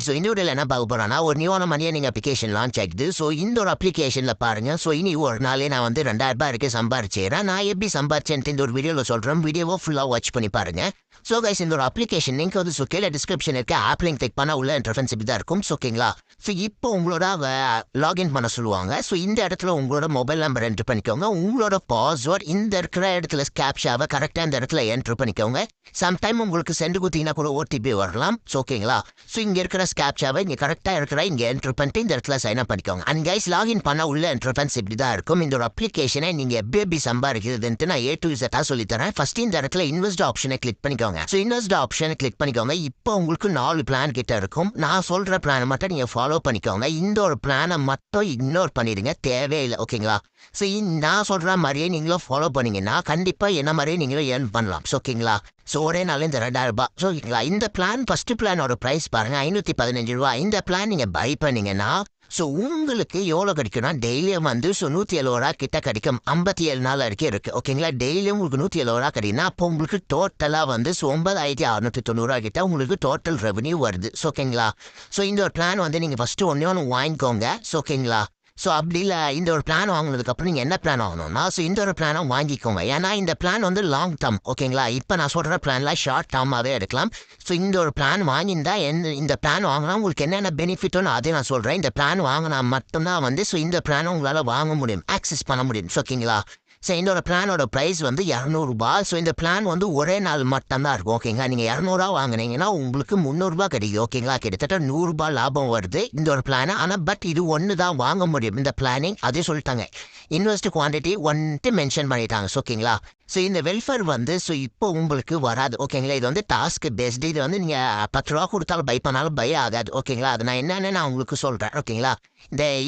So இந்த வீடியோவில் என்ன பார்க்க போகிறேன்னா ஒரு நியூவான மணி ஏர்னிங் அப்ளிகேஷன் லான்ச் ஆகிடுது. ஸோ இந்த ஒரு அப்ளிகேஷனில் பாருங்கள். ஸோ இனி ஒரு நாளே நான் வந்து 2000 ரூபாய் சம்பாரிச்சேன். நான் எப்படி சம்பாரிச்சேன்ட்டு இந்த ஒரு வீடியோவில் சொல்கிறேன். வீடியோவை ஃபுல்லாக வாட்ச் பண்ணி பாருங்கள். ஸோ கைஸ் இந்த ஒரு அப்ளிகேஷன் லிங்க் வந்து ஸோ கீழே டிஸ்கிரிப்ஷன் இருக்க ஆப் லிங்க் கிளிக் பண்ணால் உள்ள இன்டர்ஃபரன்ஸ் இப்படி தான் இருக்கும். ஸோ ஓகேங்களா. ஸோ இப்போ உங்களோட லாகின் பண்ண சொல்லுவாங்க. ஸோ இந்த இடத்துல உங்களோட மொபைல் நம்பர் என்ட்ரு பண்ணிக்கோங்க. உங்களோட பாஸ்வேர்ட் இந்த இருக்கிற இடத்துல கேப்ஷாவை கரெக்டாக இந்த இடத்துல என்ட்ரு பண்ணிக்கோங்க. சம்டைம் உங்களுக்கு சென்ட் கொடுத்தீங்கன்னா கூட ஓடிபி வரலாம். ஸோ ஓகேங்களா. ஸோ இங்கே இருக்கிற கேப்ஷாவை இங்கே கரெக்டாக இருக்கிற இங்கே என்ட்ரு பண்ணிட்டு இந்த இடத்துல சைன் அப் பண்ணிக்கோங்க. அண்ட் கைஸ் லாகின் பண்ண உள்ள இன்டர்ஃபரன்ஸ் இப்படி தான் இருக்கும். இந்த ஒரு அப்ளிகேஷனை நீங்கள் எப்படி சம்பாதிக்கிறதுன்ட்டு நான் A to Z சொல்லித்தரேன். ஃபர்ஸ்ட் இந்த இடத்துல இன்வெஸ்ட் ஆப்ஷனை கிளிக் பண்ணிக்கோங்க. ஸோ இன்வெஸ்ட் ஆப்ஷனை கிளிக் பண்ணிக்கோங்க. இப்போ உங்களுக்கு 4 பிளான் கிட்ட இருக்கும். நான் சொல்கிற பிளானை மட்டும் நீங்கள் ஃபாலோ பண்ணிக்கோங்க. இந்த ஒரு பிளானை மட்டும் இக்னோர் பண்ணிடுங்க, தேவையில்லை. ஓகேங்களா. ஸோ நான் சொல்கிற மாதிரியே நீங்களும் ஃபாலோ பண்ணீங்கன்னா கண்டிப்பாக என்ன மாதிரியே நீங்களும் ஏர்ன் பண்ணலாம். ஸோ ஓகேங்களா. ஸோ ஒரே நாள் இந்த 2000 ரூபாய். ஸோ ஓகேங்களா. இந்த பிளான் ஃபஸ்ட்டு பிளானோட ப்ரைஸ் பாருங்கள் 515 ரூபா. இந்த பிளான் நீங்கள் பை பண்ணீங்கன்னா ஸோ உங்களுக்கு எவ்வளோ கிடைக்கும்னா டெய்லியும் வந்து ஸோ 170 ரூபா கிட்ட கிடைக்கும். 57 நாள் வரைக்கும் இருக்குது. ஓகேங்களா. டெய்லியும் உங்களுக்கு 170 ரூபா கிடைக்குன்னா அப்போ உங்களுக்கு டோட்டலாக வந்து ஸோ 9690 ரூபா கிட்ட உங்களுக்கு டோட்டல் ரெவன்யூ வருது. ஸோ ஓகேங்களா. ஸோ இந்த ஒரு பிளான் வந்து நீங்கள் ஃபஸ்ட்டு ஒன்று வாங்கிக்கோங்க. ஸோ ஓகேங்களா. ஸோ அப்படி இல்லை இந்த ஒரு பிளான் வாங்கினதுக்கப்புறம் நீங்கள் என்ன பிளான் வாங்கணும்னா ஸோ இந்த ஒரு பிளானை வாங்கிக்கோங்க. ஏன்னா இந்த பிளான் வந்து லாங் டேர்ம். ஓகேங்களா. இப்போ நான் சொல்கிற பிளான்லாம் ஷார்ட் டேர்மாகவே எடுக்கலாம். ஸோ இந்த ஒரு பிளான் வாங்கியிருந்தா இந்த பிளான் வாங்கினா உங்களுக்கு என்னென்ன பெனிஃபிட்டோன்னு அதே நான் சொல்கிறேன். இந்த பிளான் வாங்கினா மட்டும்தான் வந்து ஸோ இந்த பிளானை உங்களால் வாங்க முடியும், ஆக்சஸ் பண்ண முடியும். ஸோ ஓகேங்களா. ஸோ இந்த பிளானோட ப்ரைஸ் வந்து 200 ரூபாய். ஸோ இந்த பிளான் வந்து ஒரே நாள் மட்டும்தான் இருக்கும். ஓகேங்களா. நீங்கள் 200 ரூபா வாங்கினீங்கன்னா உங்களுக்கு 300 ரூபாய் கிடைக்கும். ஓகேங்களா. கிட்டத்தட்ட 100 ரூபாய் லாபம் வருது இந்த ஒரு பிளானை. ஆனால் பட் இது ஒன்று தான் வாங்க முடியும் இந்த பிளானிங். அதே சொல்லிட்டாங்க. இன்வெஸ்ட் குவான்டிட்டி வந்துட்டு மென்ஷன் பண்ணிட்டாங்க. ஸோ ஓகேங்களா. ஸோ இந்த வெல்ஃபேர் வந்து ஸோ இப்போ உங்களுக்கு வராது. ஓகேங்களா. இது வந்து டாஸ்க் பேஸ்டு. இது வந்து நீங்கள் 10 ரூபா கொடுத்தாலும் பை பண்ணாலும் பை ஆகாது. ஓகேங்களா. அது நான் என்னென்னு நான் உங்களுக்கு சொல்கிறேன். ஓகேங்களா.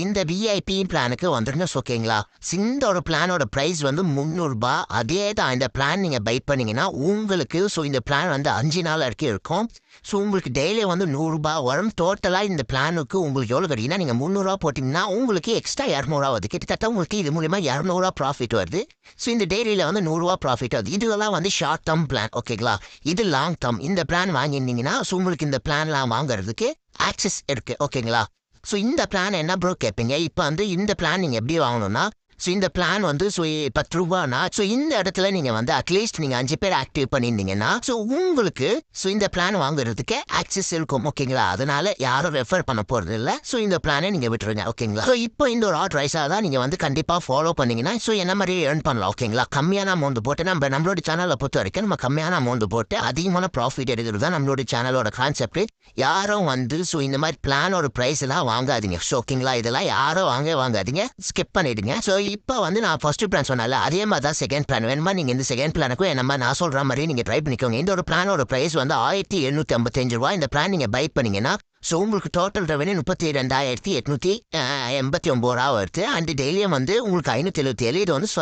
இந்த விஐபி பிளானுக்கு வந்துருங்க. ஓகேங்களா. இந்த ஒரு பிளானோட ப்ரைஸ் வந்து 300 ரூபாய். அதே தான் இந்த பிளான் நீங்கள் பை பண்ணீங்கன்னா உங்களுக்கு ஸோ இந்த பிளான் வந்து 5 நாள் வரைக்கும் இருக்கும். ஸோ உங்களுக்கு டெய்லி வந்து 100 ரூபாய் வரும். டோட்டலாக இந்த பிளானுக்கு உங்களுக்கு எவ்வளோ கிடைக்குன்னா நீங்கள் 300 ரூபா போட்டிங்கன்னா உங்களுக்கு எக்ஸ்ட்ரா 200 ரூபா வருது. கிட்டத்தட்ட உங்களுக்கு இது மூலிமா 200 ரூபா ப்ராஃபிட் வருது. ஸோ இந்த டெய்லியில் வந்து 100 ரூபா ப்ராஃபிட் வருது. இதெல்லாம் வந்து ஷார்ட் டேர்ம் பிளான். ஓகேங்களா. இது லாங் டேர்ம். இந்த பிளான் வாங்கியிருந்தீங்கன்னா ஸோ உங்களுக்கு இந்த பிளான்லாம் வாங்குறதுக்கு ஆக்சஸ் இருக்குது. ஓகேங்களா. ஸோ இந்த பிளான் என்ன ப்ரோ கேட்பீங்க. இப்போ வந்து இந்த பிளான் நீங்கள் எப்படி வாங்கணும்னா ஸோ இந்த பிளான் வந்து ஸோ 10 ரூபானா ஸோ இந்த இடத்துல நீங்கள் வந்து அட்லீஸ்ட் நீங்கள் 5 பேர் ஆக்டிவ் பண்ணியிருந்தீங்கன்னா ஸோ உங்களுக்கு ஸோ இந்த பிளான் வாங்குறதுக்கு ஆக்சஸ் இருக்கும். ஓகேங்களா. அதனால யாரும் ரெஃபர் பண்ண போகிறது இல்லை. ஸோ இந்த பிளானை நீங்கள் விட்டுருங்க. ஓகேங்களா. ஸோ இப்போ இந்த ஒரு ரைஸாக தான் நீங்கள் வந்து கண்டிப்பாக ஃபாலோ பண்ணீங்கன்னா ஸோ என்ன மாதிரி ஏர்ன் பண்ணலாம். ஓகேங்களா. கம்மியான அமௌண்ட் போட்டு நம்மளோட சேனலை பொறுத்த வரைக்கும் நம்ம கம்மியான அமௌண்ட் போட்டு அதிகமான ப்ராஃபிட் எடுக்கிறது தான் நம்மளோட சேனலோட கான்செப்ட். யாரும் வந்து ஸோ இந்த மாதிரி பிளானோட ப்ரைஸ் எல்லாம் வாங்காதீங்க. ஸோ ஓகேங்களா. இதெல்லாம் யாரும் வாங்காதீங்க, ஸ்கிப் பண்ணிடுங்க. ஸோ இப்போ வந்து நான் ஃபர்ஸ்ட் பிளான் சொன்னால அதே மாதிரி தான் செகண்ட் பிளான். வேணுமா நீங்கள் இந்த செகண்ட் பிளானுக்கும் என்ன மாதிரி நான் சொல்கிற மாதிரி நீங்கள் ட்ரை பண்ணிக்கோங்க. இந்த ஒரு பிளானோட ப்ரைஸ் வந்து 1755 ரூபா. இந்த பிளான் நீங்கள் பை பண்ணீங்கன்னா ஸோ உங்களுக்கு டோட்டல் ரெவன்யூ 32,889 ரூபா வருது. அண்ட் டெய்லியும் வந்து உங்களுக்கு 577. இது வந்து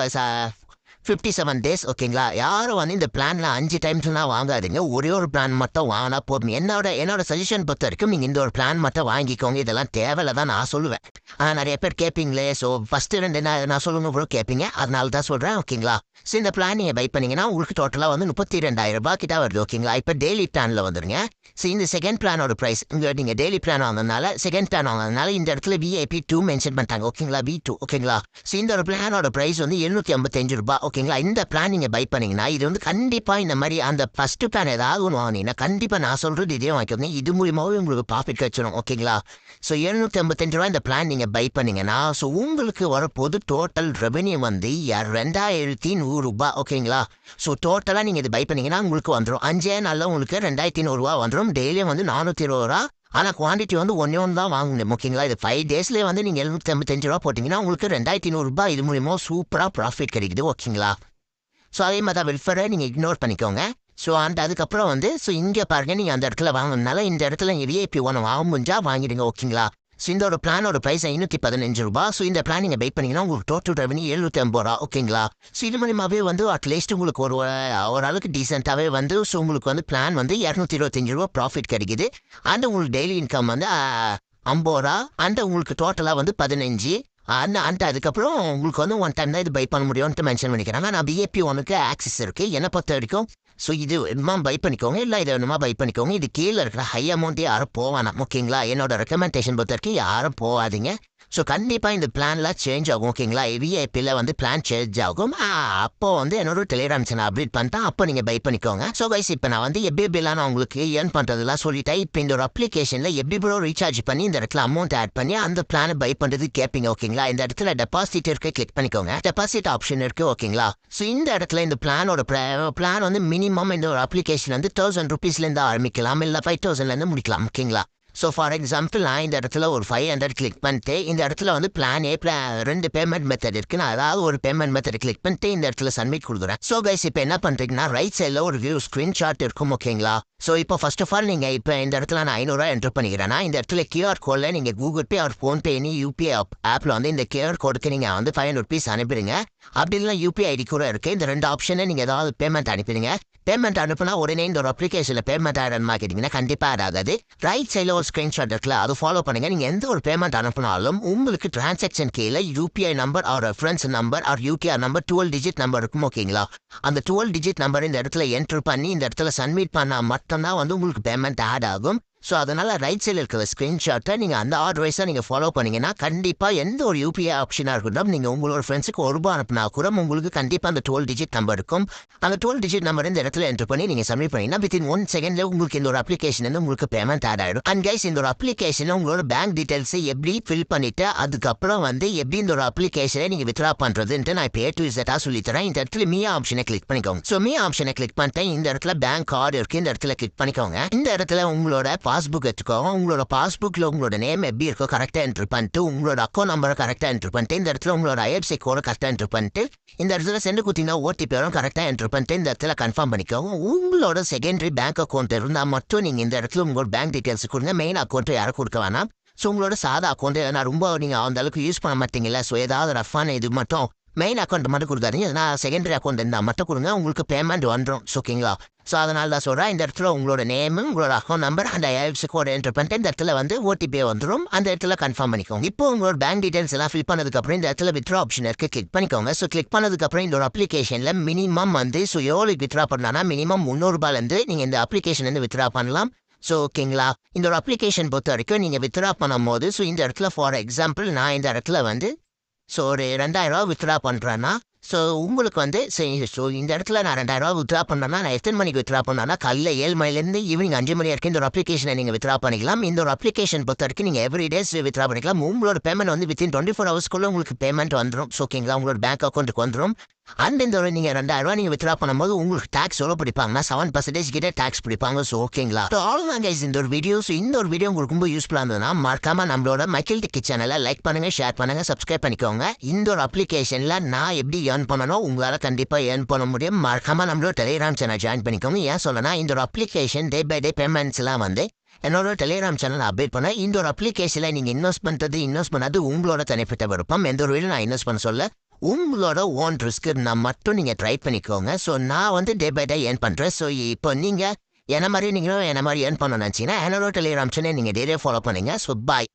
57 டேஸ். ஓகேங்களா. யாரும் வந்து இந்த பிளானில் 5 டைம்ஸ்லாம் வாங்காதீங்க. ஒரே ஒரு பிளான் மட்டும் வாங்கினா போதும். என்னோட சஜஷன் பொறுத்த வரைக்கும் நீங்கள் இந்த ஒரு பிளான் மட்டும் வாங்கிக்கோங்க. இதெல்லாம் தேவையில்லை தான் நான் சொல்லுவேன். நிறைய பேர் கேட்பீங்களே ஸோ ஃபஸ்ட்டு 2 நான் சொல்லுங்க ப்ரோ கேட்பீங்க. அதனால தான் சொல்கிறேன். ஓகேங்களா. ஸோ இந்த பிளான் நீங்கள் பை பண்ணீங்கன்னா உங்களுக்கு டோட்டலாக வந்து 32,000 ரூபாய் கிட்ட வருது. ஓகேங்களா. இப்போ டெய்லி பிளானில் வந்துருங்க. ஸோ இந்த செகண்ட் பிளானோட ப்ரைஸ் இங்கே நீங்கள் டெய்லி பிளான் வாங்கினால செகண்ட் பிளான் வாங்கினால இந்த இடத்துல VIP 2 மென்ஷன் பண்ணிட்டாங்க. ஓகேங்களா. V2. ஓகேங்களா. ஸோ இந்த ஒரு பிளானோட ப்ரைஸ் வந்து 755 ரூபாய். ஓகேங்களா. இந்த பிளான் நீங்கள் பை பண்ணீங்கன்னா இது வந்து கண்டிப்பாக இந்த மாதிரி அந்த ஃபர்ஸ்ட் பிளான் ஏதாவது ஒன்று வாங்கினீங்கன்னா கண்டிப்பாக நான் சொல்கிறது இதே வாங்கிக்கோங்க. இது மூலியமாகவே உங்களுக்கு ப்ராஃபிட் கிடைச்சிடும். ஓகேங்களா. ஸோ 755 ரூபாய் இந்த பிளான் நீங்கள் பை பண்ணீங்கன்னா ஸோ உங்களுக்கு வரப்போது டோட்டல் ரெவன்யூ வந்து 2100 ரூபாய். ஓகேங்களா. ஸோ டோட்டலாக நீங்கள் இது பை பண்ணீங்கன்னா உங்களுக்கு வந்துடும் 5 நாளில் உங்களுக்கு 2100 ரூபா வந்துடும். டெய்லியும் வந்து 420 ரூபா. ஆனால் குவான்டிட்டி வந்து ஒன்று தான் வாங்கணும். ஓகேங்களா. இது 5 டேஸ்லேயே வந்து நீங்கள் 755 ரூபா போட்டிங்கன்னா உங்களுக்கு 2100 ரூபாய் இது மூலியமாக சூப்பராக ப்ராஃபிட் கிடைக்குது. ஓகேங்களா. ஸோ அதே மாதிரி தான் வெல்ஃபேரை நீங்கள் இக்னோர் பண்ணிக்கோங்க. ஸோ அதுக்கப்புறம் வந்து ஸோ இங்கே பாருங்கள் நீங்கள் அந்த இடத்துல வாங்கினால இந்த இடத்துல நீங்கள் VIP 1 வாங்க முடிஞ்சால் வாங்கிடுங்க. ஓகேங்களா. ஸோ இந்த ஒரு பிளானோட ப்ரைஸ் 515 ரூபாய். ஸோ இந்த பிளான் நீங்கள் பை பண்ணிங்கன்னா உங்களுக்கு டோட்டல் ரெவன்யூ 750 ரூபா. ஓகேங்களா. ஸோ இது மூலியமாகவே வந்து அட்லீஸ்ட் உங்களுக்கு ஓரளவுக்கு டீசெண்டாகவே வந்து ஸோ உங்களுக்கு வந்து பிளான் வந்து 225 ரூபா ப்ராஃபிட் கிடைக்குது. அண்ட் உங்களுக்கு டெய்லி இன்கம் வந்து 50 ரூபா. அண்ட் உங்களுக்கு டோட்டலாக வந்து 15. அதுக்கப்புறம் உங்களுக்கு வந்து 1 டைம் தான் இது பை பண்ண முடியும்ட்டு மென்ஷன் பண்ணிக்கிறாங்க. நான் VIP 1க்கு ஆக்சஸ் இருக்குது. என்னை பொறுத்த வரைக்கும் ஸோ இது வேணுமா பை பண்ணிக்கோங்க, இல்லை இதை வேணுமா பை பண்ணிக்கோங்க. இது கீழே இருக்கிற ஹை அமௌண்ட்டே யாரும் போவானா, ஓகேங்களா? என்னோட ரெக்கமெண்டேஷன் பொறுத்த வரைக்கும் யாரும் போகாதீங்க. ஸோ கண்டிப்பாக இந்த பிளான்லாம் சேஞ்ச் ஆகும், ஓகேங்களா? விஐபியில் வந்து பிளான் சேஞ்ச் ஆகும். அப்போ வந்து என்னோட டெலிகிராம் சேனல் அப்டேட் பண்ணிட்டேன், அப்போ நீங்கள் பை பண்ணிக்கோங்க. ஸோ கைஸ் இப்போ நான் வந்து எப்படிலாம் நான் உங்களுக்கு ஏர்ன் பண்ணுறதுலாம் சொல்லிட்டேன். இப்போ இந்த ஒரு அப்ளிகேஷனில் எப்படி ப்ரோ ரீசார்ஜ் பண்ணி இந்த இடத்துல அமௌண்ட் ஆட் பண்ணி அந்த பிளானை பை பண்ணுறது கேட்பீங்க, ஓகேங்களா? இந்த இடத்துல டெபாசிட் இருக்கு, கிளிக் பண்ணிக்கோங்க. டெபாசிட் ஆப்ஷன் இருக்கு, ஓகேங்களா? ஸோ இந்த இடத்துல இந்த பிளானோட பிளான் வந்து மினிமம் இந்த ஒரு அப்ளிகேஷன் வந்து 1000 ருபீஸ்லேருந்து ஆரம்பிக்கலாம், இல்லை 5000லேருந்து முடிக்கலாம், ஓகேங்களா? ஸோ ஃபார் எக்ஸாம்பிள் நான் இந்த இடத்துல ஒரு 500 கிளிக் பண்ணிட்டு இந்த இடத்துல வந்து பிளானே 2 பேமெண்ட் மெத்தட் இருக்கு. நான் அதாவது ஒரு பேமெண்ட் மெத்தட் கிளிக் பண்ணிட்டு இந்த இடத்துல சப்மிட் கொடுக்குறேன். ஸோ கைஸ் இப்போ என்ன பண்ணுறீங்கன்னா ரைட் சைடில் ஒரு வியூ ஸ்க்ரீன்ஷாட் இருக்கும், ஓகேங்களா? ஸோ இப்போ ஃபர்ஸ்ட் ஆஃப் ஆல் நீங்கள் இப்போ இந்த இடத்துல நான் 500 என்டர் பண்ணிக்கிறேன்னா இந்த இடத்துல கியூஆர் கோடில் நீங்கள் Google Pay R PhonePe UPI ஆப்பில் வந்து இந்த கியூஆர் கோடுக்கு நீங்கள் வந்து 500 ருபீஸ் அனுப்பிடுங்க. அப்படி இல்லை யூபிஐ ஐடி கூட இருக்குது. இந்த 2 ஆப்ஷனை நீங்கள் ஏதாவது பேமெண்ட் அனுப்பிடுங்க. பேமெண்ட் அனுப்புனா உடனே இந்த ஒரு அப்ளிகேஷனில் பேமெண்ட் ஆடணுமா கேட்டிங்கன்னா கண்டிப்பாக ஆகாது. ரைட் சைடில் ஒரு ஸ்க்ரீன்ஷாட் இருக்குல்ல, அது ஃபாலோ பண்ணுங்கள். நீங்கள் எந்த ஒரு பேமெண்ட் அனுப்பினாலும் உங்களுக்கு டிரான்சாக்ஷன் கீழே UPI number R reference number R UTR number 12 digit number இருக்கும், ஓகேங்களா? அந்த 12 டிஜிட் நம்பர் இந்த இடத்துல என்ட்ரு பண்ணி இந்த இடத்துல சப்மிட் பண்ணால் மட்டும்தான் வந்து உங்களுக்கு பேமெண்ட் ஆட் ஆகும். ஸோ அதனால் ரைட் சைடில் இருக்கிற ஸ்க்ரீன்ஷாட்டை நீங்கள் அந்த ஆர்டர்வைஸாக நீங்கள் ஃபாலோ பண்ணிங்கன்னா கண்டிப்பாக எந்த ஒரு யூபிஐ ஆப்ஷனாக இருக்கட்டும் நீங்கள் உங்களோட ஃப்ரெண்ட்ஸுக்கு ₹1 அனுப்பினா கூட உங்களுக்கு கண்டிப்பாக அந்த 12 டிஜிட் நம்பர் இருக்கும். அந்த 12 டிஜிட் நம்பர் இந்த இடத்துல என்ட்ரு பண்ணி நீங்கள் சப்மிட் பண்ணிங்கன்னா வித்தின் 1 செகண்டில் உங்களுக்கு இந்த ஒரு அப்ளிகேஷன் வந்து உங்களுக்கு பேமெண்ட் ஆட் ஆகிடும். அண்ட் கைஸ் இந்த ஒரு அப்ளிகேஷனில் உங்களோட பேங்க் டீட்டெயில்ஸை எப்படி ஃபில் பண்ணிவிட்டு அதுக்கப்புறம் வந்து எப்படி இந்த ஒரு அப்ளிகேஷனை நீங்கள் வித்ரா பண்ணுறதுன்ட்டு நான் இப்போ A to Z சொல்லித்தரேன். இந்த இடத்துல மீ ஆப்ஷனை கிளிக் பண்ணிக்கோங்க. ஸோ மீ ஆப்ஷனை கிளிக் பண்ணிட்டேன். இந்த இடத்துல பேங்க் கார்டு இருக்குது, இந்த இடத்துல கிளிக் பண்ணிக்கோங்க. இந்த இடத்துல உங்களோட பாஸ்புக் எடுத்துக்கோங்க. உங்களோட பாஸ்புக்கில் உங்களோட நேம் எப்படி இருக்கோ கரெக்டாக என்ட்ரு பண்ணிட்டு உங்களோட அக்கௌண்ட் நம்பரை கரெக்டாக என்ட்ரு பண்ணிட்டு இந்த இடத்துல உங்களோட ஐஎஃப்எஸ்சி கோடை கரெக்டாக என்ட்ரு பண்ணிட்டு இந்த இடத்துல சென்ட் குத்தினா ஓடிபி வரும், கரெக்டாக என்ட்ரு பண்ணிட்டு இந்த இடத்துல கன்ஃபார்ம் பண்ணிக்கோங்க. உங்களோட செகண்டரி பேங்க் அக்கௌண்ட் இருந்தால் மட்டும் நீங்கள் இந்த இடத்துல உங்களோட பேங்க் டீட்டெயில்ஸ் கொடுங்க. மெயின் அக்கௌண்ட்டை யாரும் கொடுக்க வேணாம். ஸோ உங்களோட சாதா அக்கௌண்ட்டு நான் ரொம்ப நீங்கள் அந்த அளவுக்கு யூஸ் பண்ண மாட்டீங்களா, ஸோ ஏதாவது ரஃபான இது மட்டும் மெயின் அக்கௌண்ட் மட்டும் கொடுக்காதீங்க. நான் செகண்டரி அக்கௌண்ட் இருந்தால் மட்டும் கொடுங்க, உங்களுக்கு பேமெண்ட் வந்துடும், ஓகேங்களா? ஸோ அதனால தான் சொல்கிறேன். இந்த இடத்துல உங்களோட நேமு உங்களோட அக்கௌண்ட் நம்பர் அந்த ஐஎஃப்எஸ்சி கோட் என்ட்ரு பண்ணிட்டு இந்த இடத்துல வந்து ஓடிபி வந்துடும், அந்த இடத்துல கன்ஃபார்ம் பண்ணிக்கோங்க. இப்போ உங்களோட பேங்க் டீட்டெயில்ஸ் எல்லாம் ஃபில் பண்ணதுக்கப்புறம் இந்த இடத்துல வித்ரா ஆப்ஷன் இருக்குது, கிளிக் பண்ணிக்கோங்க. ஸோ கிளிக் பண்ணதுக்கப்புறம் இந்த ஒரு அப்ளிகேஷனில் மினிமம் வந்து ஸோ எவ்வளோ வித்ரா பண்ணலாம்னா மினிமம் ₹300 நீங்கள் இந்த அப்ளிகேஷன் வித்ரா பண்ணலாம். ஸோ ஓகேங்களா, இந்த ஒரு அப்ளிகேஷன் பொறுத்த வரைக்கும் நீங்கள் வித்ரா பண்ணும்போது ஸோ இந்த இடத்துல ஃபார் எக்ஸாம்பிள் நான் இந்த இடத்துல வந்து ஸோ ஒரு ₹2000 வித்ரா பண்ணுறேன்னா ஸோ உங்களுக்கு வந்து சரி ஸோ இந்த இடத்துல நான் ₹2000 வித்ரா பண்ணேன்னா நான் எத்தனை மணிக்கு வித்ரா பண்ணேன்னா காலையில் 7 மணிலேருந்து ஈவினிங் 5 மணி வரைக்கும் இந்த ஒரு அப்ளிகேஷனை நீங்கள் வித்ரா பண்ணிக்கலாம். இந்த ஒரு அப்ளிகேஷன் பொறுத்த வரைக்கும் நீங்கள் எவ்ரி டேஸ் வித்ரா பண்ணிக்கலாம். உங்களோட பேமெண்ட் வந்து வித்தின் 24 ஹவர்ஸ்க்குள்ளே உங்களுக்கு பேமெண்ட் வந்துடும், ஸோ ஓகேங்களா? உங்களோட பேங்க் அக்கௌண்ட்டுக்கு வந்துடும். அண்ட் இந்த ஒரு நீங்கள் ₹2000 நீங்கள் வித்ரா பண்ணும்போது உங்களுக்கு டேக்ஸ் எவ்வளோ பிடிப்பாங்கன்னா 7% கிட்டே டேக்ஸ் பிடிப்பாங்க, ஸோ ஓகேங்களா? ஸோ அவ்வளோதான் கைஸ் இந்த ஒரு வீடியோ. ஸோ இந்த ஒரு வீடியோ உங்களுக்கு ரொம்ப யூஸ்ஃபுல்லாக இருந்ததுன்னா மறக்காம நம்மளோட மைக்கேல் டெக் சேனலை லைக் பண்ணுங்கள், ஷேர் பண்ணுங்கள், சப்ஸ்கிரைப் பண்ணிக்கோங்க. இந்த ஒரு அப்ளிகேஷனில் நான் எப்படி ஏர்ன் பண்ணணும் உங்களால் கண்டிப்பாக ஏர்ன் பண்ண முடியும். மறக்காம நம்மளோட டெலிகிராம் சேனல் ஜாயின் பண்ணிக்கோங்க. ஏன் சொல்லனா இந்த ஒரு அப்ளிகேஷன் டே பை டே பேமெண்ட்ஸ்லாம் வந்து என்னோட டெலிகிராம் சேனல் அப்டேட் பண்ண இந்த ஒரு அப்ளிகேஷனில் நீங்கள் இன்வெஸ்ட் பண்ணாது உங்களோட தனிப்பட்ட விருப்பம். எந்த ஒரு வீடியோ நான் இன்வெஸ்ட் பண்ண சொல்ல உங்களோட ஓன் ரிஸ்க் நான் மட்டும் நீங்கள் ட்ரை பண்ணிக்கோங்க. ஸோ நான் வந்து டே பை டே ஏர்ன் பண்ணுறேன். ஸோ இப்போ நீங்கள் என்ன மாதிரி நீங்களும் என்ன மாதிரி ஏர்ன் பண்ண நினச்சிங்கன்னா என்னோட டெலிகிராம் சேனல் நீங்கள் டெய்லியே ஃபாலோ பண்ணுங்க. So bye.